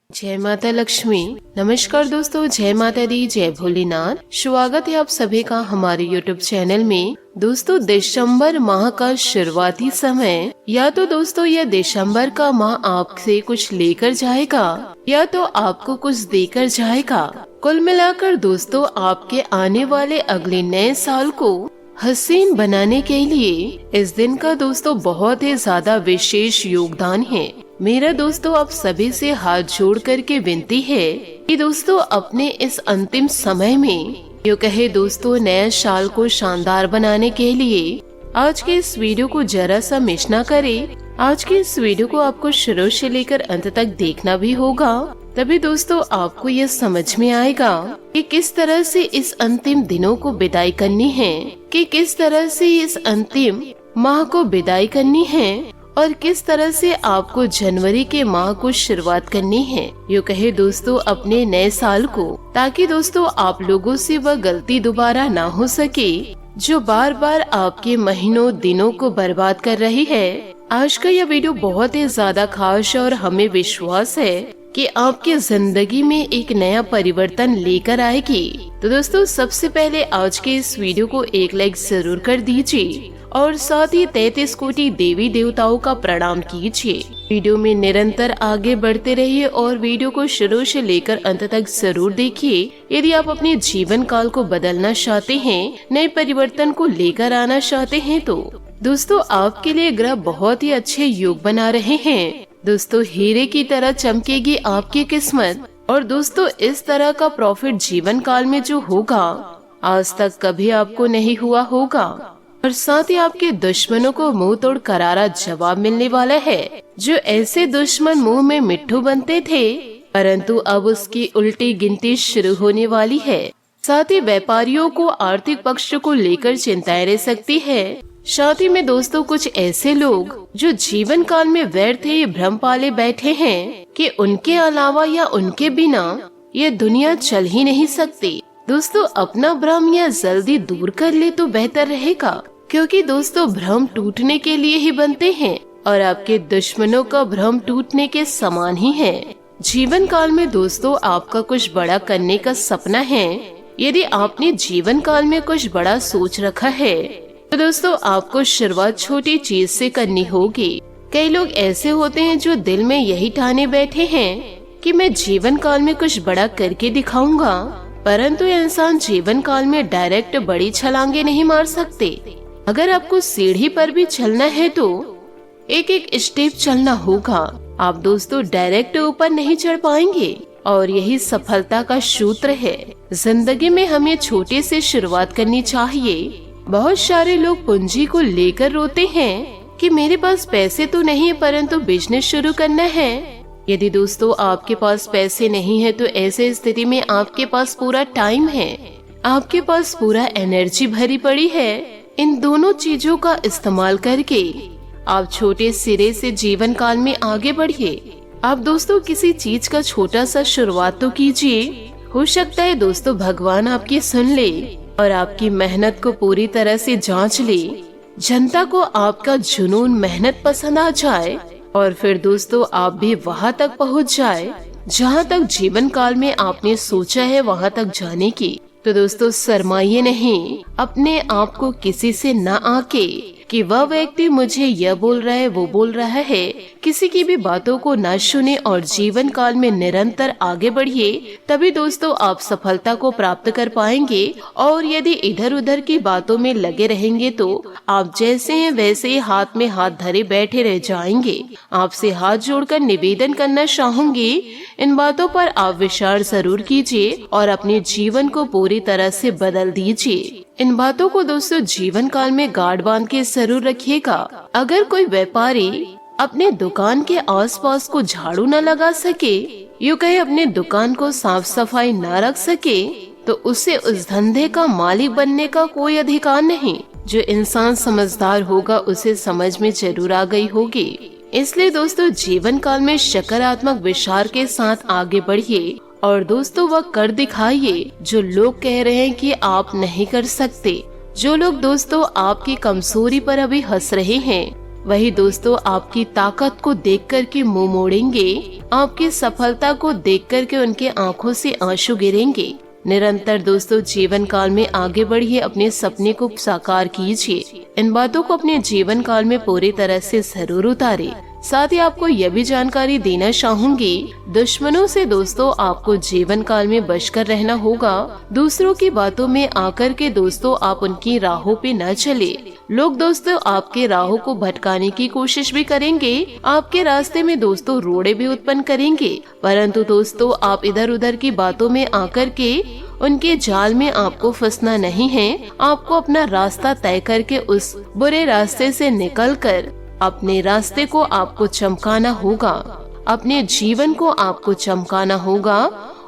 जय माता लक्ष्मी। नमस्कार दोस्तों, जय माता दी, जय भोलेनाथ। स्वागत है आप सभी का हमारे यूट्यूब चैनल में। दोस्तों, दिसंबर माह का शुरुआती समय, या तो दोस्तों यह दिसंबर का माह आपसे कुछ लेकर जाएगा या तो आपको कुछ देकर जाएगा। कुल मिलाकर दोस्तों, आपके आने वाले अगले नए साल को हसीन बनाने के लिए इस दिन का दोस्तों बहुत ही ज्यादा विशेष योगदान है। मेरा दोस्तों आप सभी से हाथ जोड़ करके विनती है कि दोस्तों अपने इस अंतिम समय में, यूँ कहे दोस्तों नए साल को शानदार बनाने के लिए आज के इस वीडियो को जरा सा मिस ना करें। आज के इस वीडियो को आपको शुरू से लेकर अंत तक देखना भी होगा, तभी दोस्तों आपको यह समझ में आएगा कि किस तरह से इस अंतिम दिनों को विदाई करनी है, कि किस तरह से इस अंतिम माह को विदाई करनी है और किस तरह से आपको जनवरी के माह को शुरुआत करनी है, यूँ कहे दोस्तों अपने नए साल को, ताकि दोस्तों आप लोगों से वह गलती दोबारा ना हो सके जो बार बार आपके महीनों दिनों को बर्बाद कर रही है। आज का यह वीडियो बहुत ही ज्यादा खास और हमें विश्वास है कि आपकी जिंदगी में एक नया परिवर्तन लेकर आएगी। तो दोस्तों सबसे पहले आज के इस वीडियो को एक लाइक जरूर कर दीजिए और साथ ही 33 कोटि देवी देवताओं का प्रणाम कीजिए। वीडियो में निरंतर आगे बढ़ते रहिए और वीडियो को शुरू से लेकर अंत तक जरूर देखिए। यदि आप अपने जीवन काल को बदलना चाहते हैं, नए परिवर्तन को लेकर आना चाहते हैं, तो दोस्तों आपके लिए ग्रह बहुत ही अच्छे योग बना रहे हैं। दोस्तों हीरे की तरह चमकेगी आपकी किस्मत और दोस्तों इस तरह का प्रॉफिट जीवन काल में जो होगा आज तक कभी आपको नहीं हुआ होगा। और साथ ही आपके दुश्मनों को मुंह तोड़ करारा जवाब मिलने वाला है। जो ऐसे दुश्मन मुंह में मिट्ठू बनते थे, परंतु अब उसकी उल्टी गिनती शुरू होने वाली है। साथ ही व्यापारियों को आर्थिक पक्ष को लेकर चिंताएं रह सकती है। साथ ही में दोस्तों कुछ ऐसे लोग जो जीवन काल में व्यर्थ ये भ्रम पाले बैठे हैं कि उनके अलावा या उनके बिना ये दुनिया चल ही नहीं सकती। दोस्तों अपना भ्रम या जल्दी दूर कर ले तो बेहतर रहेगा, क्योंकि दोस्तों भ्रम टूटने के लिए ही बनते हैं और आपके दुश्मनों का भ्रम टूटने के समान ही है। जीवन काल में दोस्तों आपका कुछ बड़ा करने का सपना है। यदि आपने जीवन काल में कुछ बड़ा सोच रखा है तो दोस्तों आपको शुरुआत छोटी चीज से करनी होगी। कई लोग ऐसे होते हैं जो दिल में यही ठाने बैठे हैं कि मैं जीवन काल में कुछ बड़ा करके दिखाऊंगा, परंतु इंसान जीवन काल में डायरेक्ट बड़ी छलांगे नहीं मार सकते। अगर आपको सीढ़ी पर भी चलना है तो एक एक स्टेप चलना होगा। आप दोस्तों डायरेक्ट ऊपर नहीं चढ़ पाएंगे और यही सफलता का सूत्र है। जिंदगी में हमें छोटे से शुरुआत करनी चाहिए। बहुत सारे लोग पूंजी को लेकर रोते हैं कि मेरे पास पैसे तो नहीं है परंतु बिजनेस शुरू करना है। यदि दोस्तों आपके पास पैसे नहीं है तो ऐसे स्थिति में आपके पास पूरा टाइम है, आपके पास पूरा एनर्जी भरी पड़ी है। इन दोनों चीजों का इस्तेमाल करके आप छोटे सिरे से जीवन काल में आगे बढ़िए। आप दोस्तों किसी चीज का छोटा सा शुरुआत तो कीजिए। हो सकता है दोस्तों भगवान आपकी सुन ले और आपकी मेहनत को पूरी तरह से जांच ले। जनता को आपका जुनून मेहनत पसंद आ जाए और फिर दोस्तों आप भी वहाँ तक पहुँच जाए जहाँ तक जीवन काल में आपने सोचा है वहाँ तक जाने की। तो दोस्तों शर्माइए नहीं, अपने आप को किसी से न आके कि वह व्यक्ति मुझे यह बोल रहा है वो बोल रहा है, किसी की भी बातों को न सुने और जीवन काल में निरंतर आगे बढ़िए। तभी दोस्तों आप सफलता को प्राप्त कर पाएंगे। और यदि इधर उधर की बातों में लगे रहेंगे तो आप जैसे हैं वैसे ही हाथ में हाथ धरे बैठे रह जाएंगे। आपसे हाथ जोड़कर निवेदन करना चाहूंगी, इन बातों पर आप विचार जरूर कीजिए और अपने जीवन को पूरी तरह से बदल दीजिए। इन बातों को दोस्तों जीवन काल में गार्ड बांध के जरूर रखिएगा। अगर कोई व्यापारी अपने दुकान के आसपास को झाड़ू न लगा सके, यूँ कहे अपने दुकान को साफ सफाई न रख सके, तो उसे उस धंधे का मालिक बनने का कोई अधिकार नहीं। जो इंसान समझदार होगा उसे समझ में जरूर आ गई होगी। इसलिए दोस्तों जीवन काल में सकारात्मक विचार के साथ आगे बढ़िए और दोस्तों वह कर दिखाइए जो लोग कह रहे हैं कि आप नहीं कर सकते। जो लोग दोस्तों आपकी कमजोरी पर अभी हंस रहे हैं, वही दोस्तों आपकी ताकत को देख कर के मुंह मोड़ेंगे, आपकी सफलता को देख कर के उनके आंखों से आंसू गिरेंगे। निरंतर दोस्तों जीवन काल में आगे बढ़िए, अपने सपने को साकार कीजिए। इन बातों को अपने जीवन काल में पूरी तरह से जरूर उतारे। साथ ही आपको यह भी जानकारी देना चाहूंगी, दुश्मनों से दोस्तों आपको जीवन काल में बचकर रहना होगा। दूसरों की बातों में आकर के दोस्तों आप उनकी राहों पे न चले। लोग दोस्तों आपके राहों को भटकाने की कोशिश भी करेंगे, आपके रास्ते में दोस्तों रोड़े भी उत्पन्न करेंगे, परंतु दोस्तों आप इधर उधर की बातों में आकर के उनके जाल में आपको फंसना नहीं है। आपको अपना रास्ता तय करके उस बुरे रास्ते से निकलकर अपने रास्ते को आपको चमकाना होगा, अपने जीवन को आपको चमकाना होगा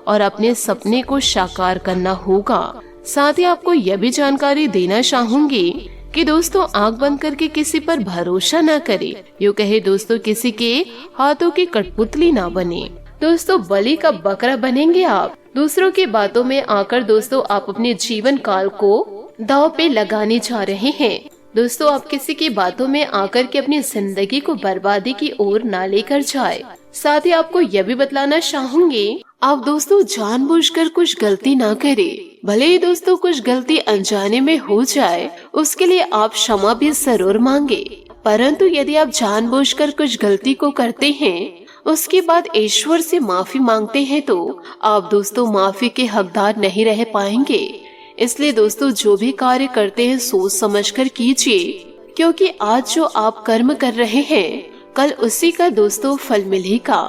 और अपने सपने को साकार करना होगा। साथ ही आपको यह भी जानकारी देना चाहूंगी कि दोस्तों आंख बंद करके किसी पर भरोसा न करे, यूँ कहे दोस्तों किसी के हाथों की कठपुतली ना बने। दोस्तों बलि का बकरा बनेंगे आप। दूसरों की बातों में आकर दोस्तों आप अपने जीवन काल को दांव पे लगाने जा रहे हैं। दोस्तों आप किसी की बातों में आकर के अपनी जिंदगी को बर्बादी की ओर ना लेकर जाए। साथ ही आपको यह भी बतलाना चाहूंगी, आप दोस्तों जानबूझकर कुछ गलती ना करें। भले ही दोस्तों कुछ गलती अनजाने में हो जाए, उसके लिए आप क्षमा भी जरूर मांगे, परंतु यदि आप जानबूझकर कुछ गलती को करते हैं उसके बाद ईश्वर से माफी मांगते हैं तो आप दोस्तों माफी के हकदार नहीं रह पाएंगे। इसलिए दोस्तों जो भी कार्य करते हैं सोच समझकर कीजिए, क्योंकि आज जो आप कर्म कर रहे हैं कल उसी का दोस्तों फल मिलेगा।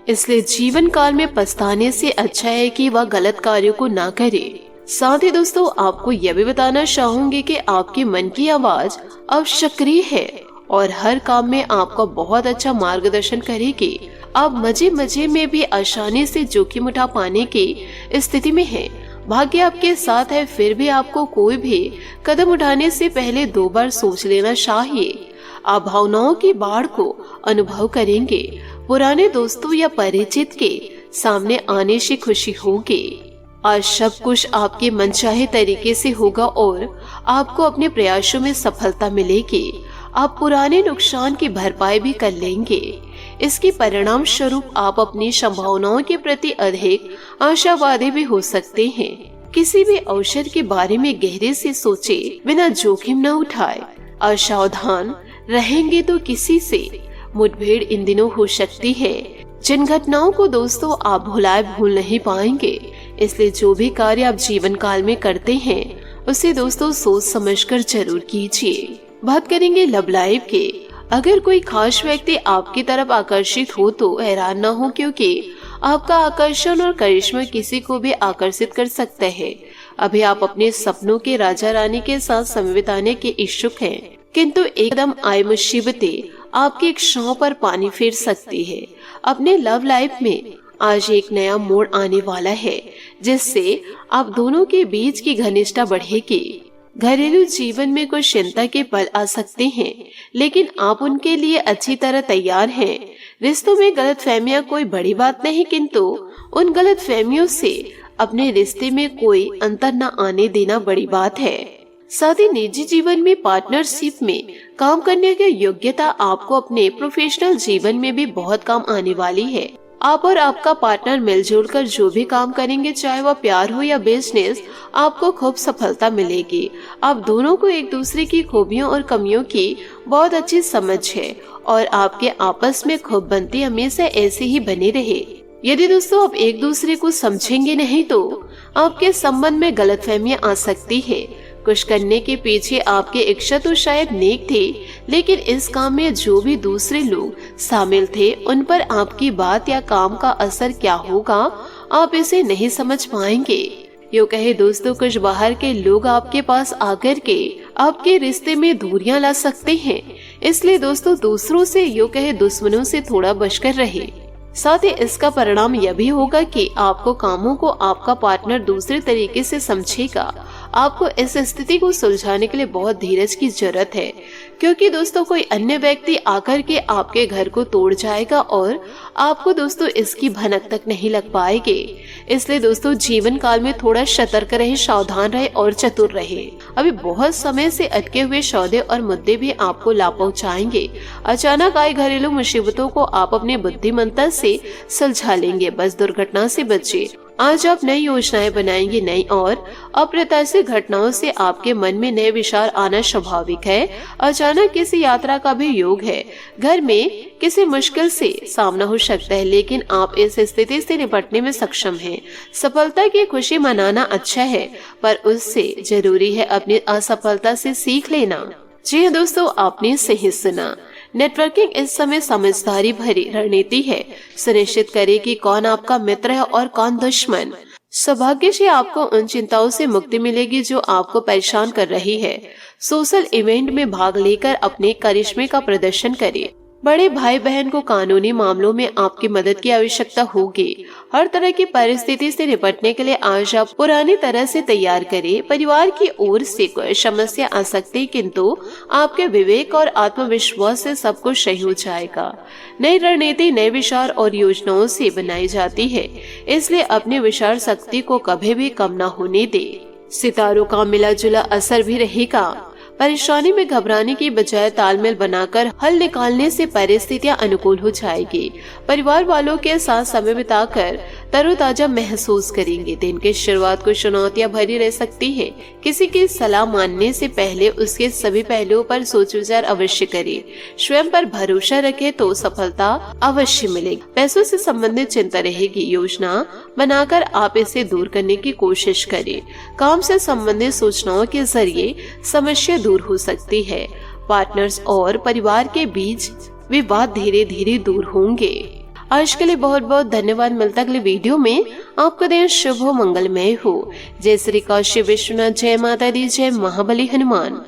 इसलिए जीवन काल में पछताने से अच्छा है कि वह गलत कार्यों को ना करे। साथ ही दोस्तों आपको यह भी बताना चाहूंगी कि आपके मन की आवाज अब सक्रिय है और हर काम में आपका बहुत अच्छा मार्गदर्शन करेगी। आप मजे मजे में भी आसानी से जोखिम उठा पाने की स्थिति में हैं। भाग्य आपके साथ है, फिर भी आपको कोई भी कदम उठाने से पहले 2 बार सोच लेना चाहिए। आप भावनाओं की बाढ़ को अनुभव करेंगे। पुराने दोस्तों या परिचित के सामने आने से खुशी होगी। आज सब कुछ आपके मनचाहे तरीके से होगा और आपको अपने प्रयासों में सफलता मिलेगी। आप पुराने नुकसान की भरपाई भी कर लेंगे। इसके परिणाम स्वरूप आप अपनी संभावनाओं के प्रति अधिक आशावादी भी हो सकते हैं। किसी भी अवसर के बारे में गहरे से सोचे बिना जोखिम न उठाए। असावधान रहेंगे तो किसी से मुठभेड़ इन दिनों हो सकती है, जिन घटनाओं को दोस्तों आप भूल नहीं पाएंगे। इसलिए जो भी कार्य आप जीवन काल में करते हैं उसे दोस्तों सोच समझकर जरूर कीजिए। बात करेंगे लव लाइफ के। अगर कोई खास व्यक्ति आपकी तरफ आकर्षित हो तो हैरान न हो, क्योंकि आपका आकर्षण और करिश्मा किसी को भी आकर्षित कर सकता है। अभी आप अपने सपनों के राजा रानी के साथ समय बिताने के इच्छुक हैं, किंतु एकदम आए मुसीबतें आपकी इच्छाओं पर पानी फेर सकती है। अपने लव लाइफ में आज एक नया मोड़ आने वाला है, जिससे आप दोनों के बीच की घनिष्ठता बढ़ेगी। घरेलू जीवन में कुछ चिंता के पल आ सकते हैं, लेकिन आप उनके लिए अच्छी तरह तैयार हैं। रिश्तों में गलतफहमियां कोई बड़ी बात नहीं, किंतु उन गलतफहमियों से अपने रिश्ते में कोई अंतर न आने देना बड़ी बात है। साथ ही निजी जीवन में पार्टनरशिप में काम करने की योग्यता आपको अपने प्रोफेशनल जीवन में भी बहुत काम आने वाली है। आप और आपका पार्टनर मिलजुल कर जो भी काम करेंगे, चाहे वह प्यार हो या बिजनेस, आपको खूब सफलता मिलेगी। आप दोनों को एक दूसरे की खूबियों और कमियों की बहुत अच्छी समझ है और आपके आपस में खूब बनती हमेशा ऐसे ही बने रहे। यदि दोस्तों आप एक दूसरे को समझेंगे नहीं तो आपके संबंध में गलतफहमियां आ सकती है। कुछ करने के पीछे आपके इच्छा तो शायद नेक थे, लेकिन इस काम में जो भी दूसरे लोग शामिल थे उन पर आपकी बात या काम का असर क्या होगा आप इसे नहीं समझ पाएंगे। यूँ कहे दोस्तों कुछ बाहर के लोग आपके पास आकर के आपके रिश्ते में दूरियां ला सकते हैं। इसलिए दोस्तों दूसरों से यूँ कहे दुश्मनों से थोड़ा बचकर रहे। साथ ही इसका परिणाम यह भी होगा कि आपको कामों को आपका पार्टनर दूसरे तरीके से समझेगा। आपको इस स्थिति को सुलझाने के लिए बहुत धीरज की जरूरत है, क्योंकि दोस्तों कोई अन्य व्यक्ति आकर के आपके घर को तोड़ जाएगा और आपको दोस्तों इसकी भनक तक नहीं लग पाएगी। इसलिए दोस्तों जीवन काल में थोड़ा सतर्क रहे, सावधान रहे और चतुर रहे। अभी बहुत समय से अटके हुए सौदे और मुद्दे भी आपको लाभ पहुँचाएंगे। अचानक आई घरेलू मुसीबतों को आप अपनी बुद्धिमत्ता से सुलझा लेंगे। बस दुर्घटना से बचे। आज आप नई योजनाएं बनाएंगे। नई और अप्रत्याशित घटनाओं से आपके मन में नए विचार आना स्वाभाविक है। अचानक किसी यात्रा का भी योग है। घर में किसी मुश्किल से सामना हो सकता है, लेकिन आप इस स्थिति से निपटने में सक्षम हैं। सफलता की खुशी मनाना अच्छा है, पर उससे जरूरी है अपनी असफलता से सीख लेना। जी हाँ दोस्तों, आपने सही सुना। नेटवर्किंग इस समय समझदारी भरी रणनीति है। सुनिश्चित करें कि कौन आपका मित्र है और कौन दुश्मन। सौभाग्य से आपको उन चिंताओं से मुक्ति मिलेगी जो आपको परेशान कर रही है। सोशल इवेंट में भाग लेकर अपने करिश्मे का प्रदर्शन करें। बड़े भाई बहन को कानूनी मामलों में आपकी मदद की आवश्यकता होगी। हर तरह की परिस्थिति से निपटने के लिए आज आप पुरानी तरह से तैयार करें। परिवार की ओर से कोई समस्या आ सकती, किंतु आपके विवेक और आत्मविश्वास से सब कुछ सही हो जाएगा। नई रणनीति नए विचार और योजनाओं से बनाई जाती है, इसलिए अपनी विचार शक्ति को कभी भी कम न होने दे। सितारों का मिला जुला असर भी रहेगा। परेशानी में घबराने की बजाय तालमेल बनाकर हल निकालने से परिस्थितियां अनुकूल हो जाएगी। परिवार वालों के साथ समय बिताकर तरोताजा महसूस करेंगे। दिन की शुरुआत को चुनौतियां भरी रह सकती है। किसी की सलाह मानने से पहले उसके सभी पहलुओं पर सोच विचार अवश्य करें। स्वयं पर भरोसा रखें तो सफलता अवश्य मिलेगी। पैसों से संबंधित चिंता रहेगी। योजना बनाकर आप इसे दूर करने की कोशिश करें। काम से संबंधित सूचनाओं के जरिए समस्या दूर हो सकती है। पार्टनर्स और परिवार के बीच विवाद धीरे धीरे दूर होंगे। आज के लिए बहुत बहुत धन्यवाद। मिलता अगले वीडियो में। आपका दिन शुभ हो, मंगलमय हो। जय श्री काशी विश्वनाथ, जय माता दी, जय महाबली हनुमान।